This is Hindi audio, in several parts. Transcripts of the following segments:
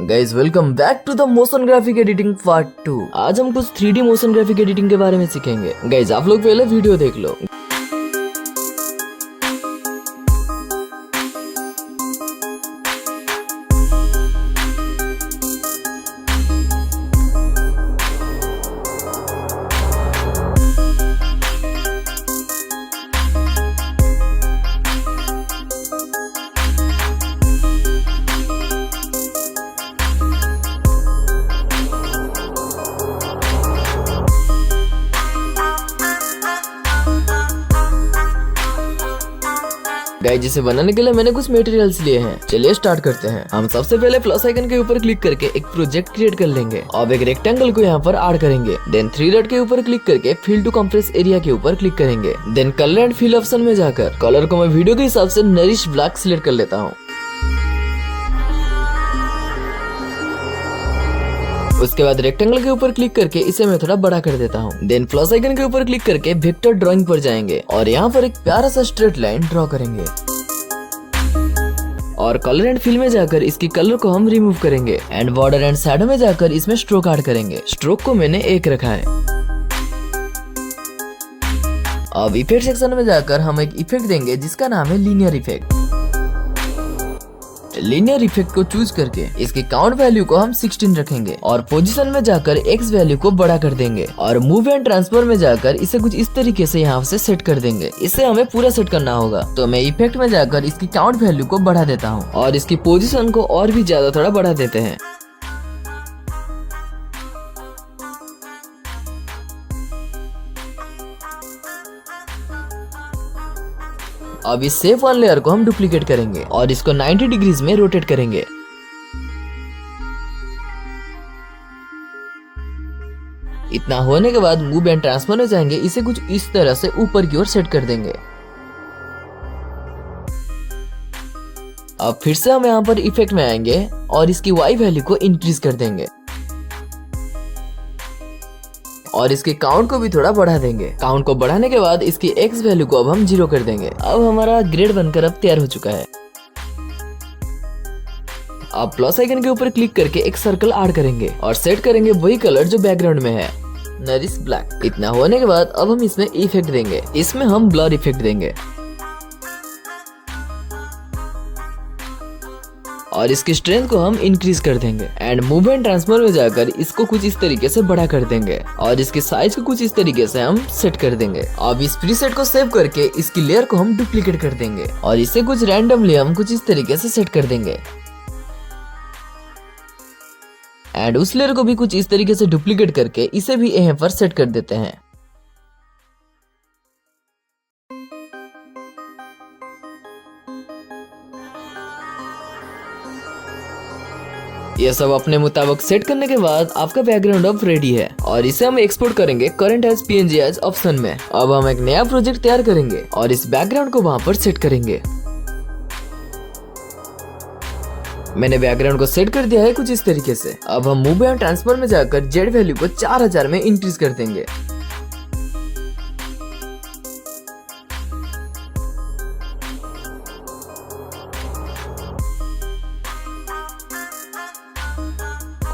Guys welcome back to the motion graphic editing part 2। आज हम कुछ 3D मोशन ग्राफिक एडिटिंग के बारे में सीखेंगे। गाइज आप लोग पहले वीडियो देख लो। गाइज इसे बनाने के लिए मैंने कुछ मटेरियल्स लिए हैं। चलिए स्टार्ट करते हैं। हम सबसे पहले प्लस आइकन के ऊपर क्लिक करके एक प्रोजेक्ट क्रिएट कर लेंगे। अब एक रेक्टेंगल को यहाँ पर ऐड करेंगे। देन 3 डॉट के ऊपर क्लिक करके फिल टू कंप्रेस एरिया के ऊपर क्लिक करेंगे। Then colour and fill option में जाकर कलर को मैं वीडियो के हिसाब से नरिश ब्लैक सिलेक्ट कर लेता हूँ। उसके बाद रेक्टेंगल के ऊपर क्लिक करके इसे मैं थोड़ा बड़ा कर देता हूँ। देन प्लस आइकन के ऊपर क्लिक करके वेक्टर ड्राइंग पर जाएंगे और यहाँ पर एक प्यारा सा स्ट्रेट लाइन ड्रॉ करेंगे। और कलर एंड फिल में जाकर इसकी कलर को हम रिमूव करेंगे एंड बॉर्डर एंड शैडो में जाकर इसमें स्ट्रोक ऐड करेंगे। स्ट्रोक को मैंने 1 रखा है। अब इफेक्ट सेक्शन में जाकर हम एक इफेक्ट देंगे जिसका नाम है लीनियर इफेक्ट। लीनियर इफेक्ट को चूज करके इसकी काउंट वैल्यू को हम 16 रखेंगे और पोजीशन में जाकर एक्स वैल्यू को बड़ा कर देंगे और मूव एंड ट्रांसफर में जाकर इसे कुछ इस तरीके से यहाँ से सेट कर देंगे। इसे हमें पूरा सेट करना होगा, तो मैं इफेक्ट में जाकर इसकी काउंट वैल्यू को बढ़ा देता हूँ और इसकी पोजीशन को और भी ज्यादा थोड़ा बढ़ा देते हैं। अब इस शेप वाले लेयर को हम डुप्लीकेट करेंगे और इसको 90 डिग्रीज में रोटेट करेंगे। इतना होने के बाद मूव एंड ट्रांसफर में जाएंगे। इसे कुछ इस तरह से ऊपर की ओर सेट कर देंगे। अब फिर से हम यहाँ पर इफेक्ट में आएंगे और इसकी वाई वैल्यू को इंक्रीज कर देंगे और इसके काउंट को भी थोड़ा बढ़ा देंगे। काउंट को बढ़ाने के बाद इसकी एक्स वैल्यू को अब हम 0 कर देंगे। अब हमारा ग्रेड बनकर अब तैयार हो चुका है। अब प्लस आइकन के ऊपर क्लिक करके एक सर्कल ऐड करेंगे और सेट करेंगे वही कलर जो बैकग्राउंड में है, नरिश ब्लैक। इतना होने के बाद अब हम इसमें इफेक्ट देंगे। इसमें हम ब्लर इफेक्ट देंगे और इसकी स्ट्रेंथ को हम इंक्रीज कर देंगे एंड मूव एंड ट्रांसफर में जाकर इसको कुछ इस तरीके से बड़ा कर देंगे और इसके साइज को कुछ इस तरीके से हम सेट कर देंगे। अब इस प्रीसेट को सेव करके इसकी लेयर को हम डुप्लीकेट कर देंगे और इसे कुछ रैंडमली हम कुछ इस तरीके से सेट कर देंगे एंड उस लेयर को भी कुछ इस तरीके से डुप्लीकेट करके इसे भी यहाँ पर सेट कर देते हैं। ये सब अपने मुताबिक सेट करने के बाद आपका बैकग्राउंड अब रेडी है और इसे हम एक्सपोर्ट करेंगे current as PNG as option में। अब हम एक नया प्रोजेक्ट तैयार करेंगे और इस बैकग्राउंड को वहां पर सेट करेंगे। मैंने बैकग्राउंड को सेट कर दिया है कुछ इस तरीके से। अब हम मूव एंड ट्रांसफर में जाकर जेड वैल्यू को 4000 में इंक्रीज कर देंगे।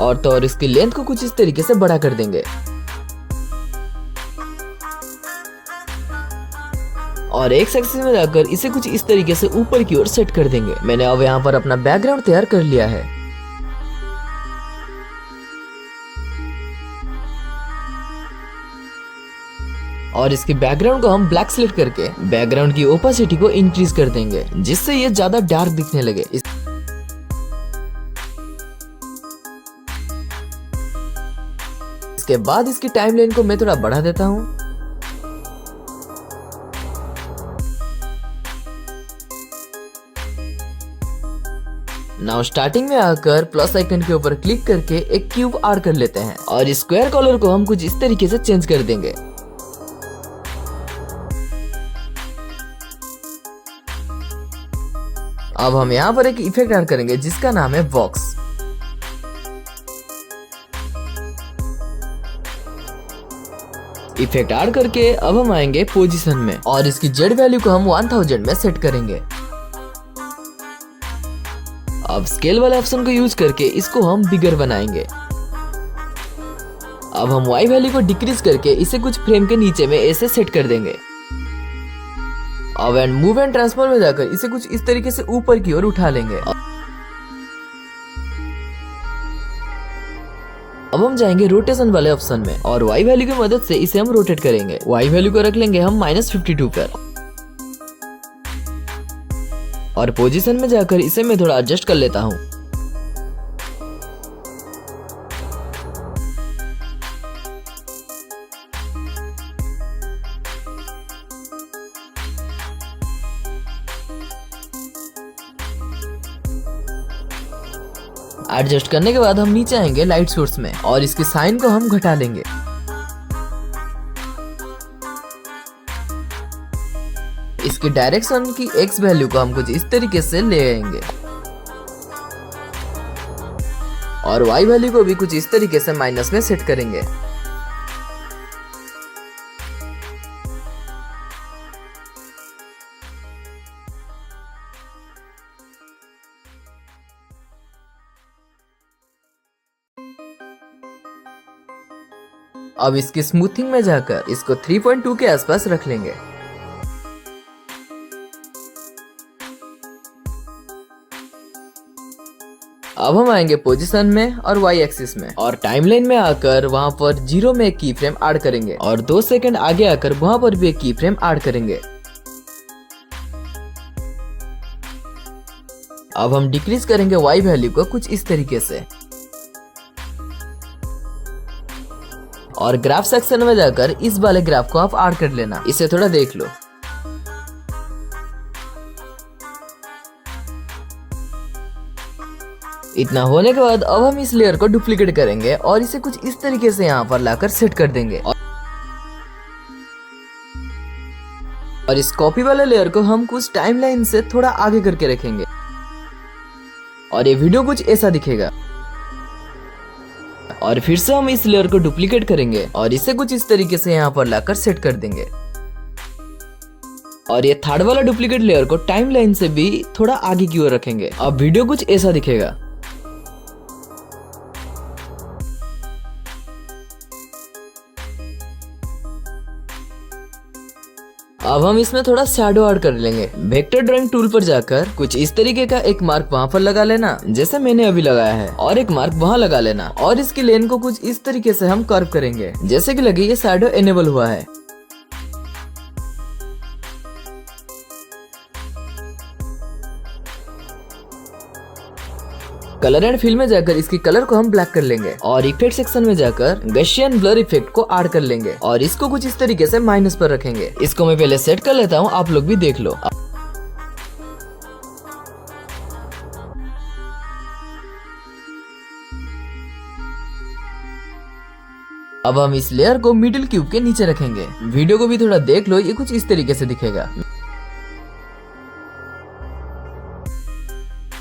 और तो और इसकी लेंथ को कुछ इस तरीके से बड़ा कर देंगे और एक सेक्शन में जाकर इसे कुछ इस तरीके से ऊपर की ओर सेट कर देंगे। मैंने अब यहाँ पर अपना बैकग्राउंड तैयार कर लिया है। और इसकी बैकग्राउंड को हम ब्लैक सिलेक्ट करके बैकग्राउंड की ओपेसिटी को इंक्रीज कर देंगे जिससे ये ज्यादा डार्क दिखने लगे। इसके बाद इसकी टाइमलाइन को मैं थोड़ा बढ़ा देता हूं नाउ स्टार्टिंग में आकर प्लस आइकन के ऊपर क्लिक करके एक क्यूब ऐड कर लेते हैं और स्क्वायर कलर को हम कुछ इस तरीके से चेंज कर देंगे। अब हम यहाँ पर एक इफेक्ट ऐड करेंगे जिसका नाम है बॉक्स। इफेक्ट ऐड करके अब हम आएंगे पोजीशन में और इसकी जेड वैल्यू को हम 1000 में सेट करेंगे। अब स्केल वाले ऑप्शन को यूज करके इसको हम बिगर बनाएंगे। अब हम y वैल्यू को डिक्रीज करके इसे कुछ फ्रेम के नीचे में ऐसे सेट कर देंगे। अब एंड मूव एंड ट्रांसफॉर में जाकर इसे कुछ इस तरीके से ऊपर की ओर उठा लेंगे। अब हम जाएंगे रोटेशन वाले ऑप्शन में और y वैल्यू की मदद से इसे हम रोटेट करेंगे। y वैल्यू को रख लेंगे हम -52 पर और पोजीशन में जाकर इसे मैं थोड़ा एडजस्ट कर लेता हूँ। एडजस्ट करने के बाद हम नीचे आएंगे लाइट सोर्स में और इसके साइन को हम घटा लेंगे। इसकी डायरेक्शन की x वैल्यू को हम कुछ इस तरीके से ले आएंगे और y वैल्यू को भी कुछ इस तरीके से माइनस में सेट करेंगे। अब इसकी स्मूथिंग में जाकर इसको 3.2 के आसपास रख लेंगे। अब हम आएंगे पोजीशन में और y एक्सिस में और टाइमलाइन में आकर वहां पर 0 में एक की फ्रेम ऐड करेंगे और 2 सेकंड आगे आकर वहां पर भी एक की फ्रेम ऐड करेंगे। अब हम डिक्रीज करेंगे y वैल्यू को कुछ इस तरीके से और ग्राफ सेक्शन में जाकर इस वाले ग्राफ को आप ऐड कर लेना। इसे थोड़ा देख लो। इतना होने के बाद अब हम इस लेयर को डुप्लीकेट करेंगे और इसे कुछ इस तरीके से यहाँ पर लाकर सेट कर देंगे और इस कॉपी वाले लेयर को हम कुछ टाइमलाइन से थोड़ा आगे करके रखेंगे और ये वीडियो कुछ ऐसा दिखेगा। और फिर से हम इस लेयर को डुप्लीकेट करेंगे और इसे कुछ इस तरीके से यहाँ पर लाकर सेट कर देंगे और ये थर्ड वाला डुप्लीकेट लेयर को टाइमलाइन से भी थोड़ा आगे की ओर रखेंगे। अब वीडियो कुछ ऐसा दिखेगा। अब हम इसमें थोड़ा शैडो ऐड कर लेंगे। वेक्टर ड्राइंग टूल पर जाकर कुछ इस तरीके का एक मार्क वहाँ पर लगा लेना जैसे मैंने अभी लगाया है और एक मार्क वहाँ लगा लेना और इसकी लेन को कुछ इस तरीके से हम कर्व करेंगे जैसे कि लगे ये शैडो एनेबल हुआ है। कलर एंड फिल में जाकर इसकी कलर को हम ब्लैक कर लेंगे और इफेक्ट सेक्शन में जाकर गशियन ब्लर इफेक्ट को ऐड कर लेंगे और इसको कुछ इस तरीके से माइनस पर रखेंगे। इसको मैं पहले सेट कर लेता हूँ, आप लोग भी देख लो। अब हम इस लेयर को मिडिल क्यूब के नीचे रखेंगे। वीडियो को भी थोड़ा देख लो, ये कुछ इस तरीके से दिखेगा।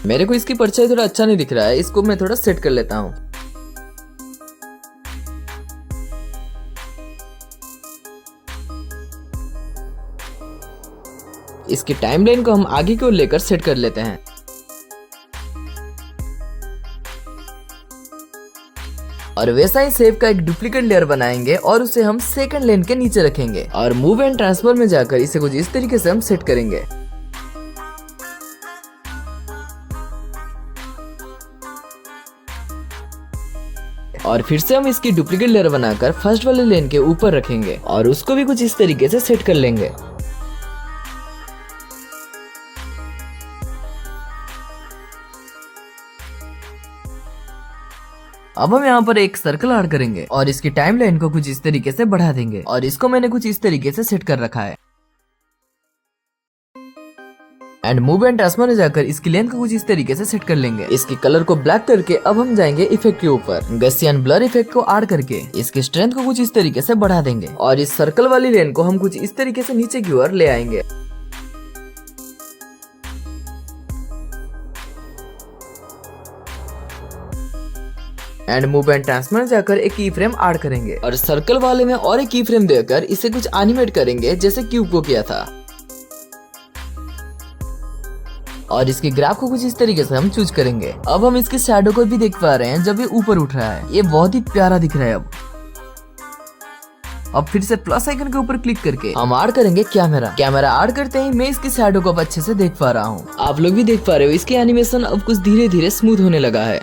मेरे को इसकी परछाई थोड़ा अच्छा नहीं दिख रहा है, इसको मैं थोड़ा सेट कर लेता हूँ। इसकी टाइमलाइन को हम आगे की ओर लेकर सेट कर लेते हैं। और वैसा ही शेप का एक डुप्लीकेट लेयर बनाएंगे और उसे हम सेकंड लेन के नीचे रखेंगे और मूव एंड ट्रांसफर में जाकर इसे कुछ इस तरीके से हम सेट करेंगे। और फिर से हम इसकी डुप्लीकेट लेयर बनाकर फर्स्ट वाले लेन के ऊपर रखेंगे और उसको भी कुछ इस तरीके से सेट कर लेंगे। अब हम यहाँ पर एक सर्कल ऐड करेंगे और इसकी टाइमलाइन को कुछ इस तरीके से बढ़ा देंगे और इसको मैंने कुछ इस तरीके से सेट कर रखा है। एंड मूव एंड ट्रांसफर में जाकर इसकी लेंथ को कुछ इस तरीके से सेट कर लेंगे। इसकी कलर को ब्लैक करके अब हम जाएंगे इफेक्ट के ऊपर। गसियन ब्लर इफेक्ट को ऐड करके इसकी स्ट्रेंथ को कुछ इस तरीके से बढ़ा देंगे और इस सर्कल वाली लेन को हम कुछ इस तरीके से नीचे की ओर ले आएंगे। एंड मूव एंड ट्रांसफर जाकर एक की फ्रेम ऐड करेंगे और सर्कल वाले में और एक की फ्रेम देकर इसे कुछ एनिमेट करेंगे जैसे क्यूब को किया था। और इसके ग्राफ को कुछ इस तरीके से हम चूज करेंगे। अब हम इसके शैडो को भी देख पा रहे हैं जब ये ऊपर उठ रहा है, ये बहुत ही प्यारा दिख रहा है। अब फिर से प्लस आइकन के ऊपर क्लिक करके हम ऐड करेंगे कैमरा ऐड करते ही मैं इसके शैडो को अब अच्छे से देख पा रहा हूँ। आप लोग भी देख पा रहे हो इसकी एनिमेशन अब कुछ धीरे धीरे स्मूथ होने लगा है।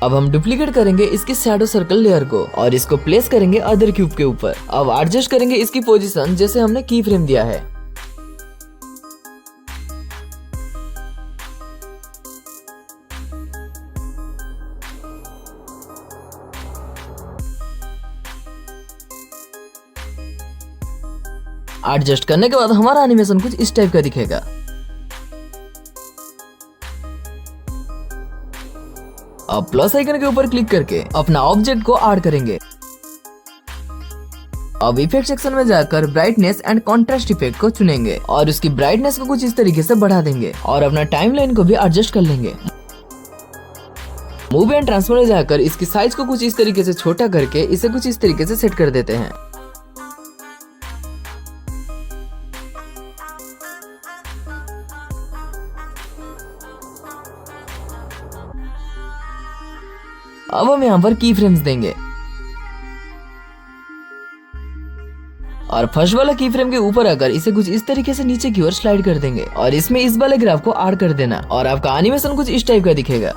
अब हम डुप्लीकेट करेंगे इसके शैडो सर्कल लेयर को और इसको प्लेस करेंगे अदर क्यूब के ऊपर। अब एडजस्ट करेंगे इसकी पोजीशन जैसे हमने की फ्रेम दिया है। एडजस्ट करने के बाद हमारा एनिमेशन कुछ इस टाइप का दिखेगा। अब प्लस आइकन के ऊपर क्लिक करके अपना ऑब्जेक्ट को ऐड करेंगे। अब इफेक्ट सेक्शन में जाकर ब्राइटनेस एंड कॉन्ट्रास्ट इफेक्ट को चुनेंगे और उसकी ब्राइटनेस को कुछ इस तरीके से बढ़ा देंगे और अपना टाइमलाइन को भी एडजस्ट कर लेंगे। मूव एंड ट्रांसफर में जाकर इसकी साइज को कुछ इस तरीके से छोटा करके इसे कुछ इस तरीके से सेट कर देते हैं। अब हम यहाँ पर की फ्रेम्स देंगे और फर्स्ट वाला की फ्रेम के ऊपर आकर इसे कुछ इस तरीके से नीचे की ओर स्लाइड कर देंगे और इसमें इस वाले ग्राफ को ऐड कर देना और आपका एनिमेशन कुछ इस टाइप का दिखेगा।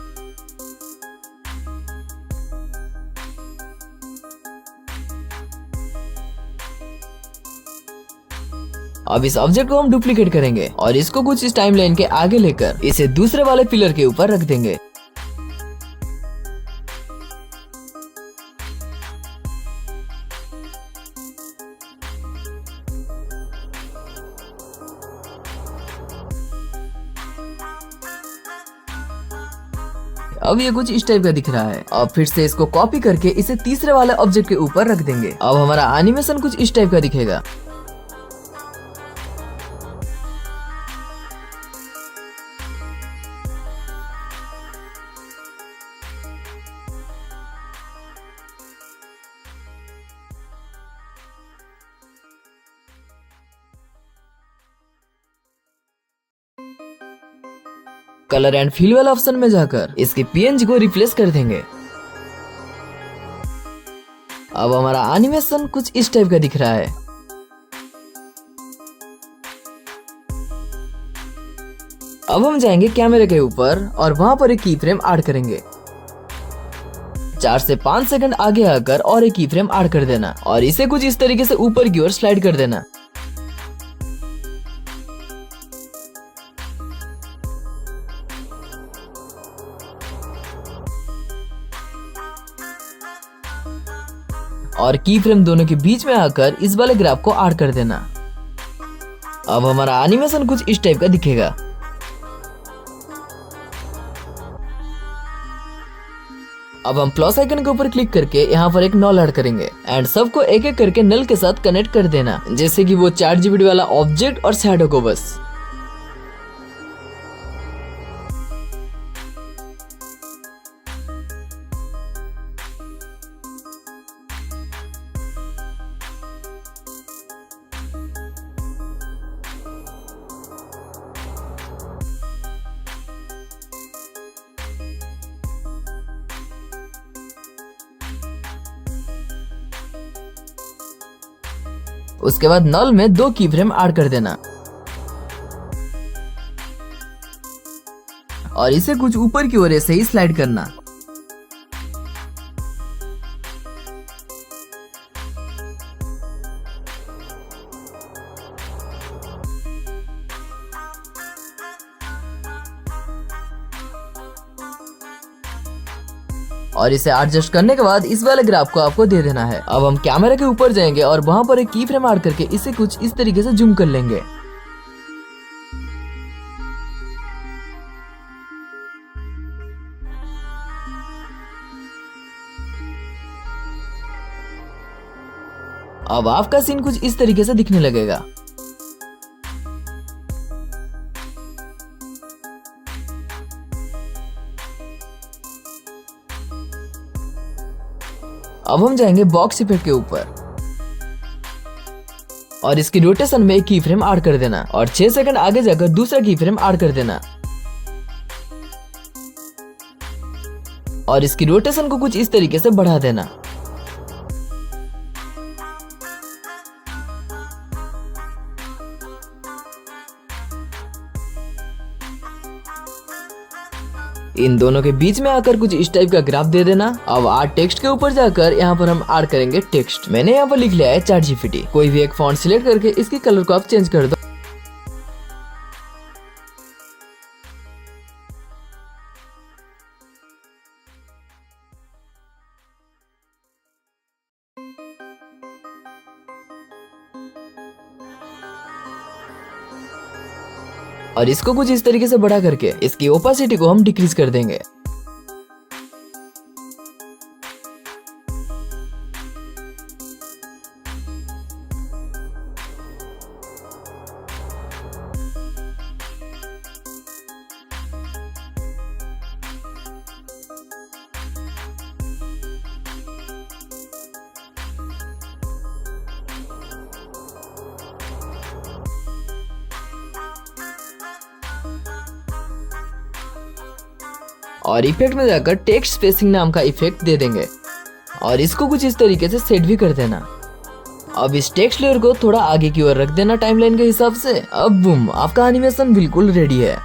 अब इस ऑब्जेक्ट को हम डुप्लीकेट करेंगे और इसको कुछ इस टाइमलाइन के आगे लेकर इसे दूसरे वाले पिलर के ऊपर रख देंगे। अब ये कुछ इस टाइप का दिख रहा है। अब फिर से इसको कॉपी करके इसे तीसरे वाले ऑब्जेक्ट के ऊपर रख देंगे। अब हमारा एनिमेशन कुछ इस टाइप का दिखेगा। कलर एंड फील वाला ऑप्शन में जाकर इसके पीएनजी को रिप्लेस कर देंगे। अब हमारा एनिमेशन कुछ इस टाइप का दिख रहा है। अब हम जाएंगे कैमरे के ऊपर और वहां पर एक की फ्रेम ऐड करेंगे। 4 से 5 सेकंड आगे आकर और एक की फ्रेम ऐड कर देना और इसे कुछ इस तरीके से ऊपर की ओर स्लाइड कर देना। और की फ्रेम दोनों के बीच में आकर इस वाले ग्राफ को ऐड कर देना। अब हमारा एनिमेशन कुछ इस टाइप का दिखेगा। अब हम प्लस आइकन के ऊपर क्लिक करके यहाँ पर एक नल ऐड करेंगे एंड सबको एक एक करके नल के साथ कनेक्ट कर देना, जैसे कि वो चार्ट जीपीटी वाला ऑब्जेक्ट और शैडो को बस। उसके बाद नल में 2 की फ्रेम ऐड कर देना और इसे कुछ ऊपर की ओर ऐसे ही स्लाइड करना। और इसे एडजस्ट करने के बाद इस वाले ग्राफ को आपको दे देना है। अब हम कैमरे के ऊपर जाएंगे और वहां पर एक की फ्रेम ऐड करके इसे कुछ इस तरीके से जूम कर लेंगे। अब आपका सीन कुछ इस तरीके से दिखने लगेगा। अब हम जाएंगे बॉक्स इफेक्ट के ऊपर और इसकी रोटेशन में एक की फ्रेम ऐड कर देना और 6 सेकंड आगे जाकर दूसरा की फ्रेम ऐड कर देना और इसकी रोटेशन को कुछ इस तरीके से बढ़ा देना। इन दोनों के बीच में आकर कुछ इस टाइप का ग्राफ दे देना। अब आर्ट टेक्स्ट के ऊपर जाकर यहाँ पर हम ऐड करेंगे टेक्स्ट। मैंने यहाँ पर लिख लिया है चैट जीपीटी। कोई भी एक फॉन्ट सिलेक्ट करके इसकी कलर को आप चेंज कर दो। और इसको कुछ इस तरीके से बढ़ा करके इसकी ओपेसिटी को हम डिक्रीज कर देंगे। और इफेक्ट में जाकर टेक्स्ट स्पेसिंग नाम का इफेक्ट दे देंगे और इसको कुछ इस तरीके से सेट भी कर देना। अब इस टेक्स्ट लेयर को थोड़ा आगे की ओर रख देना टाइमलाइन के हिसाब से। अब बूम, आपका एनिमेशन बिल्कुल रेडी है।